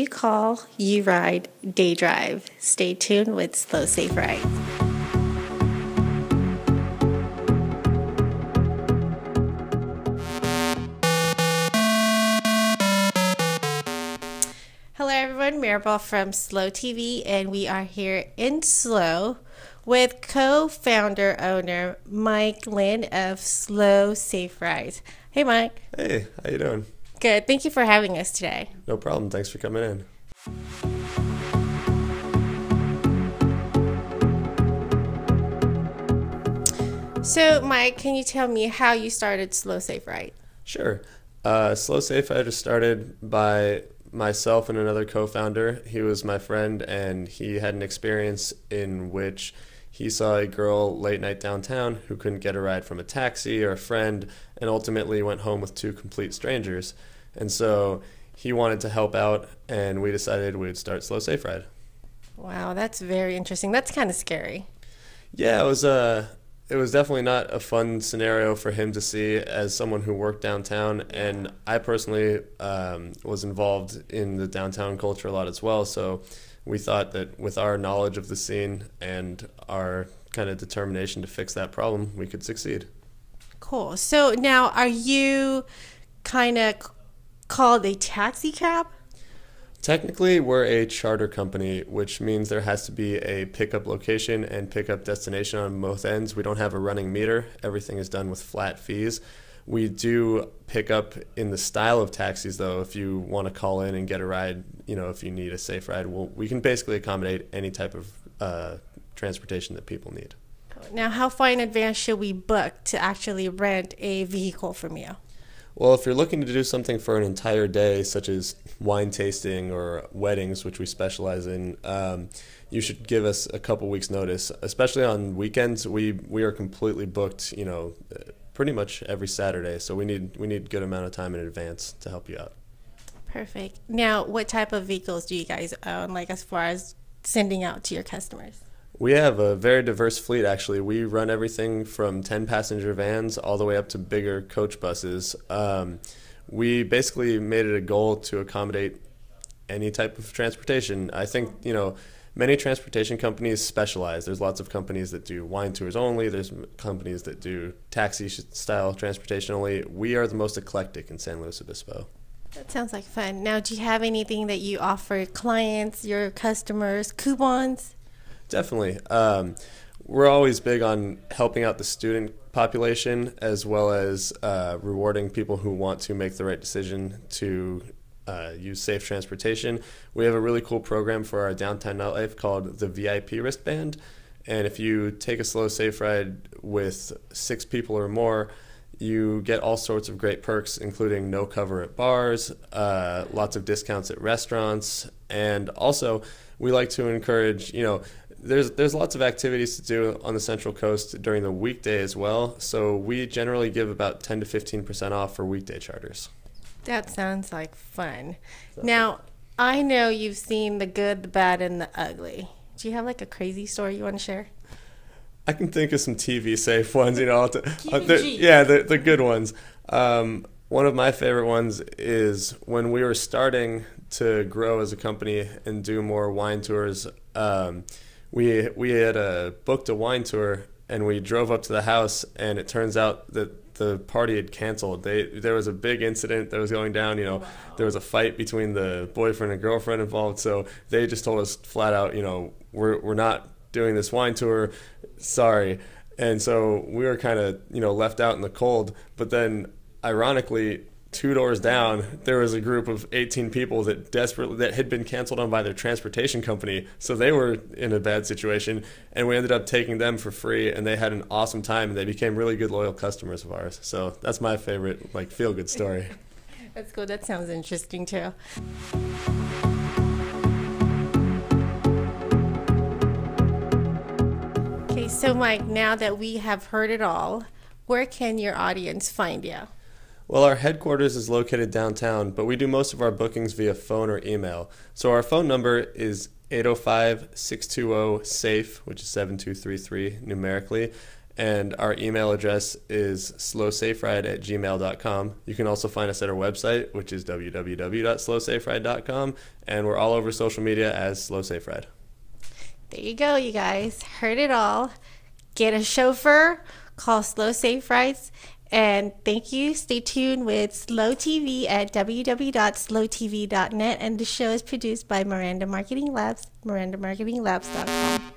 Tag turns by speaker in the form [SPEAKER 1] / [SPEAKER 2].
[SPEAKER 1] call, you ride, day drive. Stay tuned with SLO Safe Ride. Hello everyone, Maribel from SLO TV, and we are here in SLO with co-founder owner Mike Linn of SLO Safe Rides. Hey Mike.
[SPEAKER 2] Hey, how you doing?
[SPEAKER 1] Good. Thank you for having us today.
[SPEAKER 2] No problem. Thanks for coming in.
[SPEAKER 1] So Mike, can you tell me how you started SLO Safe Ride?
[SPEAKER 2] Sure. SLO Safe Ride was started by myself and another co-founder. He was my friend, and he had an experience in which he saw a girl late night downtown who couldn't get a ride from a taxi or a friend, and ultimately went home with two complete strangers. And so he wanted to help out, and we decided we'd start SLO Safe Ride.
[SPEAKER 1] Wow, that's very interesting. That's kind of scary.
[SPEAKER 2] Yeah, it was definitely not a fun scenario for him to see as someone who worked downtown, and I personally was involved in the downtown culture a lot as well, so we thought that with our knowledge of the scene and our kind of determination to fix that problem, we could succeed.
[SPEAKER 1] Cool. So now, are you kind of called a taxi cab?
[SPEAKER 2] Technically, we're a charter company, which means there has to be a pickup location and pickup destination on both ends. We don't have a running meter. Everything is done with flat fees. We do pick up in the style of taxis, though. If you want to call in and get a ride, if you need a safe ride, we can basically accommodate any type of transportation that people need.
[SPEAKER 1] Now, how far in advance should we book to actually rent a vehicle from you?
[SPEAKER 2] Well, if you're looking to do something for an entire day, such as wine tasting or weddings, which we specialize in, you should give us a couple weeks' notice. Especially on weekends, we are completely booked, pretty much every Saturday. So we need good amount of time in advance to help you out.
[SPEAKER 1] Perfect. Now, what type of vehicles do you guys own, like as far as sending out to your customers?
[SPEAKER 2] We have a very diverse fleet, actually. We run everything from 10-passenger vans all the way up to bigger coach buses. We basically made it a goal to accommodate any type of transportation. I think, many transportation companies specialize. There's lots of companies that do wine tours only. There's companies that do taxi-style transportation only. We are the most eclectic in San Luis Obispo.
[SPEAKER 1] That sounds like fun. Now, do you have anything that you offer clients, your customers, coupons?
[SPEAKER 2] Definitely. We're always big on helping out the student population, as well as rewarding people who want to make the right decision to use safe transportation. We have a really cool program for our downtown nightlife called the VIP wristband. And if you take a SLO Safe Ride with 6 people or more, you get all sorts of great perks, including no cover at bars, lots of discounts at restaurants, and also we like to encourage, there's lots of activities to do on the Central Coast during the weekday as well, so we generally give about 10 to 15% off for weekday charters.
[SPEAKER 1] That sounds like fun. Now, I know you've seen the good, the bad, and the ugly. Do you have like a crazy story you want to share?
[SPEAKER 2] I can think of some TV safe ones, the good ones. One of my favorite ones is when we were starting to grow as a company and do more wine tours. We had booked a wine tour, and we drove up to the house, and it turns out that the party had canceled. There was a big incident that was going down. There was a fight between the boyfriend and girlfriend involved, so they just told us flat out, we're not doing this wine tour, sorry. And so we were kind of left out in the cold. But then ironically, 2 doors down, there was a group of 18 people that had been canceled on by their transportation company, so they were in a bad situation, and we ended up taking them for free, and they had an awesome time, and they became really good loyal customers of ours. So that's my favorite feel good story.
[SPEAKER 1] That's cool. That sounds interesting too. Okay, so Mike, now that we have heard it all, where can your audience find you?
[SPEAKER 2] Well, our headquarters is located downtown, but we do most of our bookings via phone or email. So our phone number is 805-620-SAFE, which is 7233 numerically. And our email address is slosaferide@gmail.com. You can also find us at our website, which is www.slosaferide.com. And we're all over social media as SLO Safe Ride.
[SPEAKER 1] There you go, you guys. Heard it all. Get a chauffeur, call SLO Safe Rides, and thank you. Stay tuned with SLO TV at www.slotv.net, and the show is produced by Miranda Marketing Labs, mirandamarketinglabs.com.